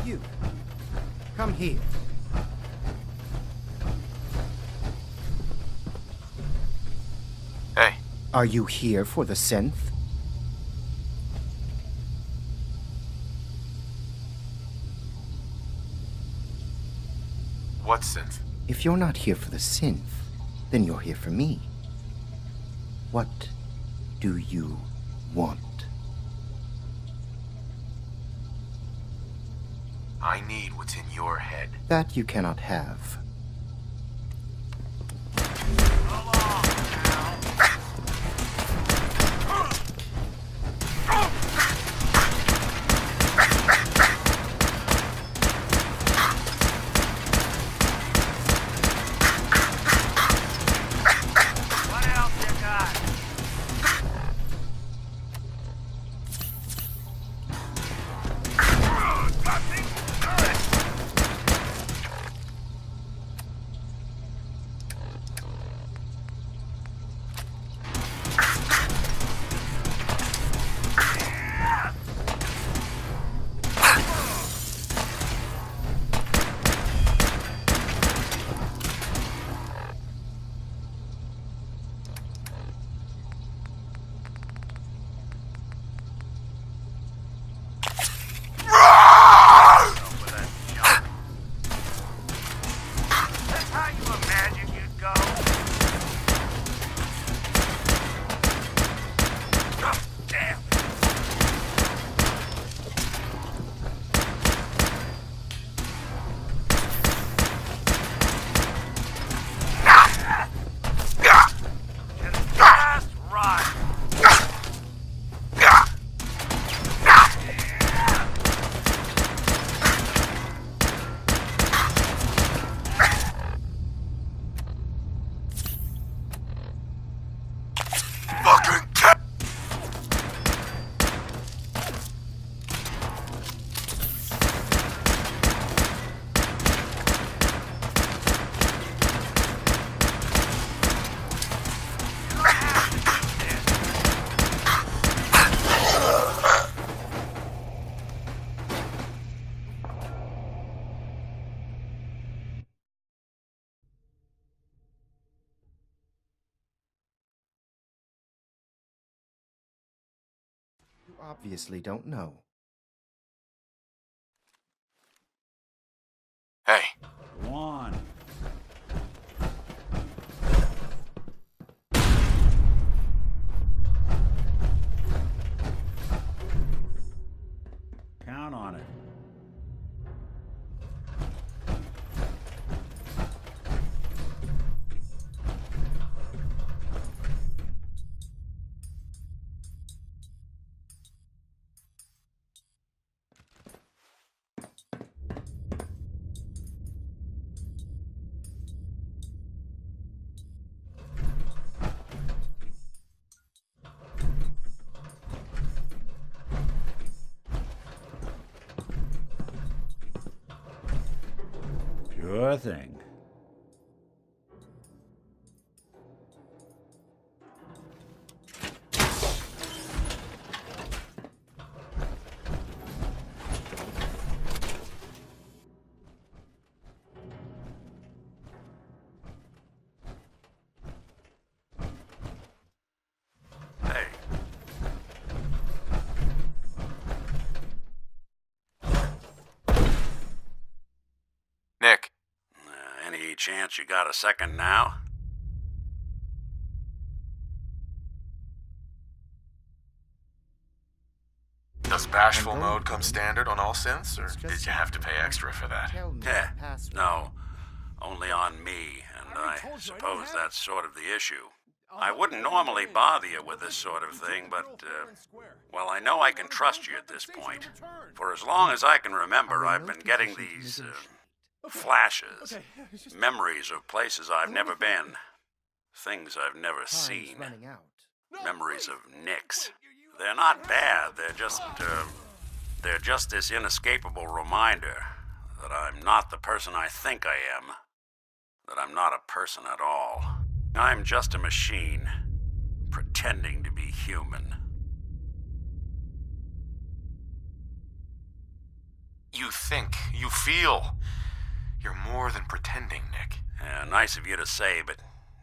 You. Come here. Hey. Are you here for the synth? What synth? If you're not here for the synth, then you're here for me. What do you want? I need what's in your head. That you cannot have. You obviously don't know. Hey. One. Count on it. Sure thing. Hey. Nick. Any chance you got a second now? Does bashful mode come standard on all synths, or did you have to pay extra for that? No. Only on me, and I suppose that's sort of the issue. I wouldn't normally bother you with this sort of thing, but, well, I know I can trust you at this point. For as long as I can remember, I've been getting these, flashes, memories of places I've never been, things I've never seen, memories of Nicks. They're not bad, they're just this inescapable reminder that I'm not the person I think I am, that I'm not a person at all. I'm just a machine, pretending to be human. You think, you feel. You're more than pretending, Nick. Yeah, nice of you to say, but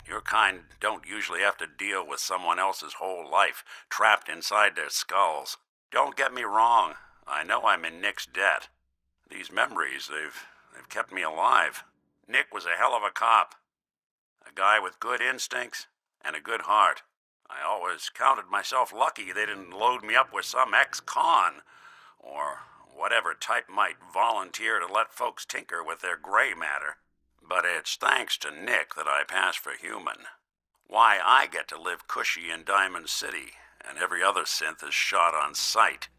your kind don't usually have to deal with someone else's whole life trapped inside their skulls. Don't get me wrong. I know I'm in Nick's debt. These memories, they've kept me alive. Nick was a hell of a cop. A guy with good instincts and a good heart. I always counted myself lucky they didn't load me up with some ex-con, or whatever type might volunteer to let folks tinker with their gray matter. But it's thanks to Nick that I pass for human. Why I get to live cushy in Diamond City, and every other synth is shot on sight.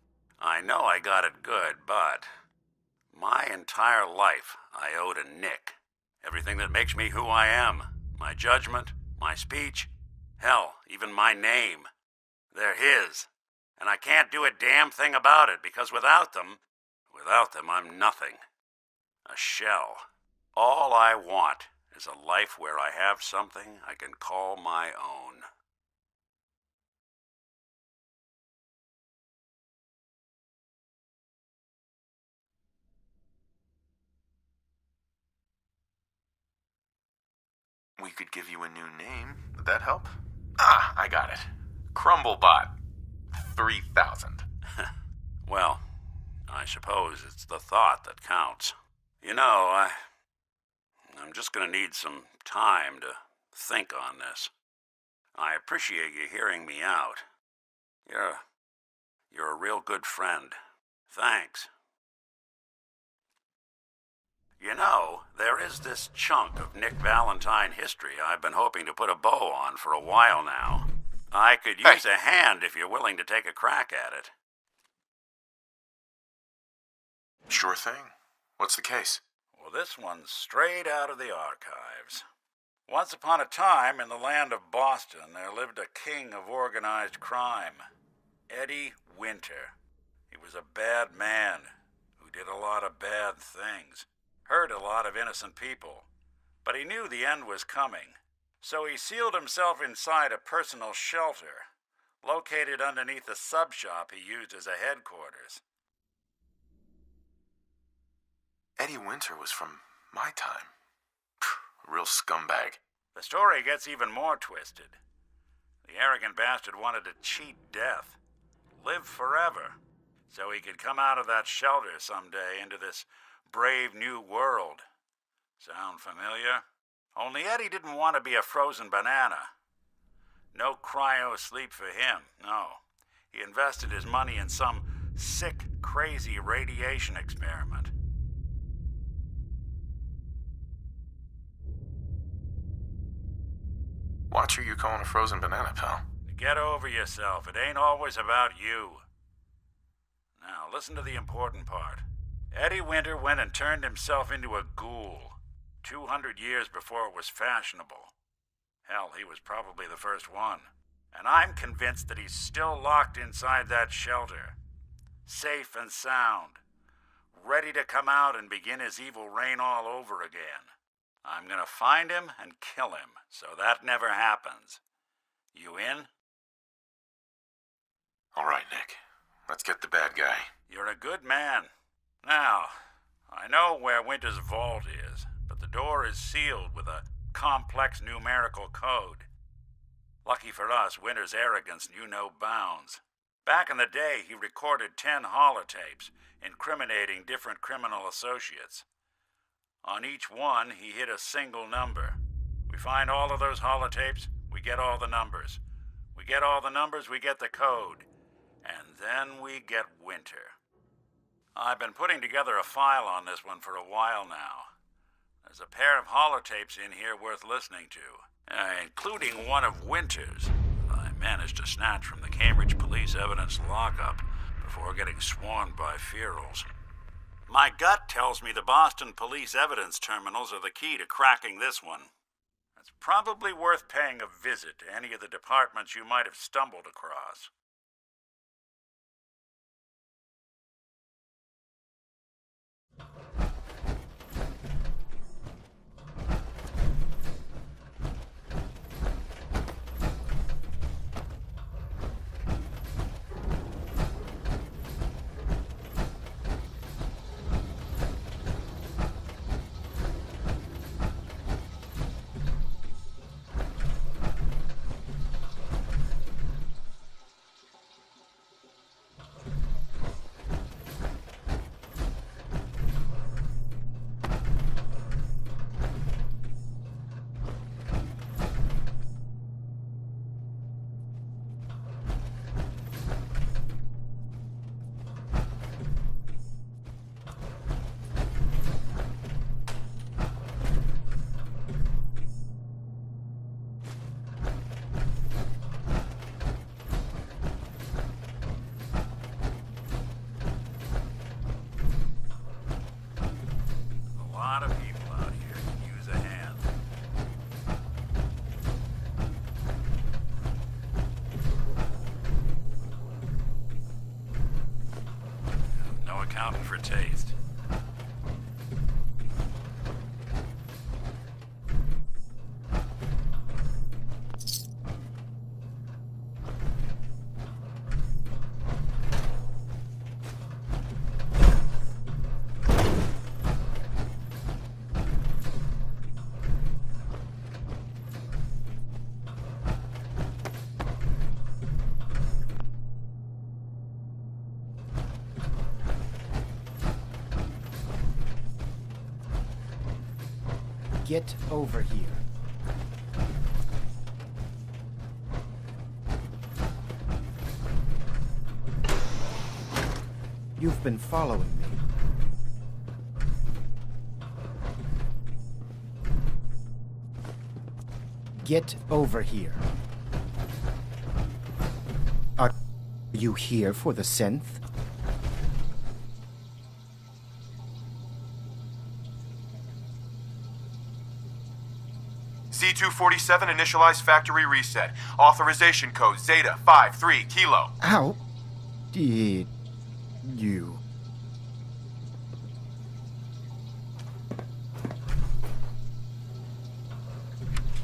I know I got it good, but my entire life I owe to Nick. Everything that makes me who I am. My judgment, my speech, hell, even my name. They're his. And I can't do a damn thing about it, because without them, I'm nothing. A shell. All I want is a life where I have something I can call my own. We could give you a new name. Would that help? Ah, I got it. Crumblebot. 3000. Well, I suppose it's the thought that counts. You know, I'm just gonna need some time to think on this. I appreciate you hearing me out. You're a real good friend. Thanks. You know, there is this chunk of Nick Valentine history I've been hoping to put a bow on for a while now. I could use a hand if you're willing to take a crack at it. Sure thing. What's the case? Well, this one's straight out of the archives. Once upon a time, in the land of Boston, there lived a king of organized crime, Eddie Winter. He was a bad man who did a lot of bad things, hurt a lot of innocent people. But he knew the end was coming, so he sealed himself inside a personal shelter, located underneath the sub-shop he used as a headquarters. Eddie Winter was from my time. A real scumbag. The story gets even more twisted. The arrogant bastard wanted to cheat death, live forever, so he could come out of that shelter someday into this brave new world. Sound familiar? Only Eddie didn't want to be a frozen banana. No cryo sleep for him, no. He invested his money in some sick, crazy radiation experiment. Watch who you're calling a frozen banana, pal. Get over yourself. It ain't always about you. Now, listen to the important part. Eddie Winter went and turned himself into a ghoul 200 years before it was fashionable. Hell, he was probably the first one. And I'm convinced that he's still locked inside that shelter. Safe and sound. Ready to come out and begin his evil reign all over again. I'm gonna find him and kill him, so that never happens. You in? All right, Nick. Let's get the bad guy. You're a good man. Now, I know where Winter's vault is, but the door is sealed with a complex numerical code. Lucky for us, Winter's arrogance knew no bounds. Back in the day, he recorded 10 holotapes, incriminating different criminal associates. On each one, he hit a single number. We find all of those holotapes, we get all the numbers. We get all the numbers, we get the code. And then we get Winter. I've been putting together a file on this one for a while now. There's a pair of holotapes in here worth listening to, including one of Winter's I managed to snatch from the Cambridge Police Evidence lockup before getting swarmed by ferals. My gut tells me the Boston Police Evidence Terminals are the key to cracking this one. It's probably worth paying a visit to any of the departments you might have stumbled across. taste. Get over here. You've been following me. Get over here. Are you here for the synth? C-247 initialize factory reset. Authorization code Zeta 53 Kilo. How did you?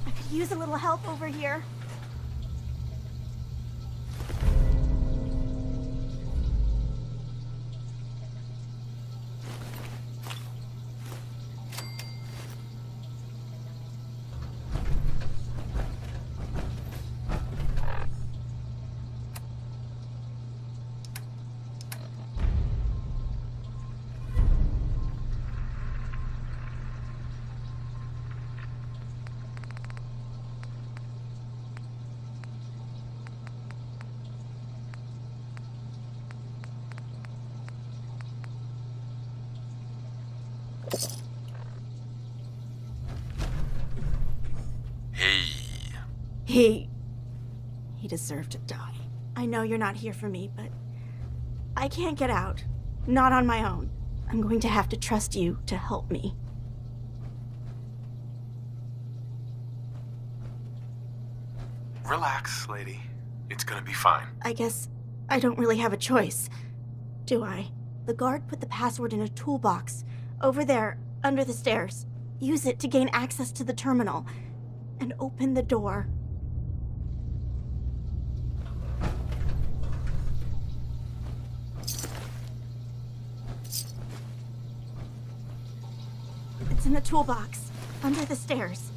I could use a little help over here. Hey. He deserved to die. I know you're not here for me, but I can't get out. Not on my own. I'm going to have to trust you to help me. Relax, lady. It's gonna be fine. I guess I don't really have a choice, do I? The guard put the password in a toolbox over there, under the stairs. Use it to gain access to the terminal and open the door. It's in the toolbox, under the stairs.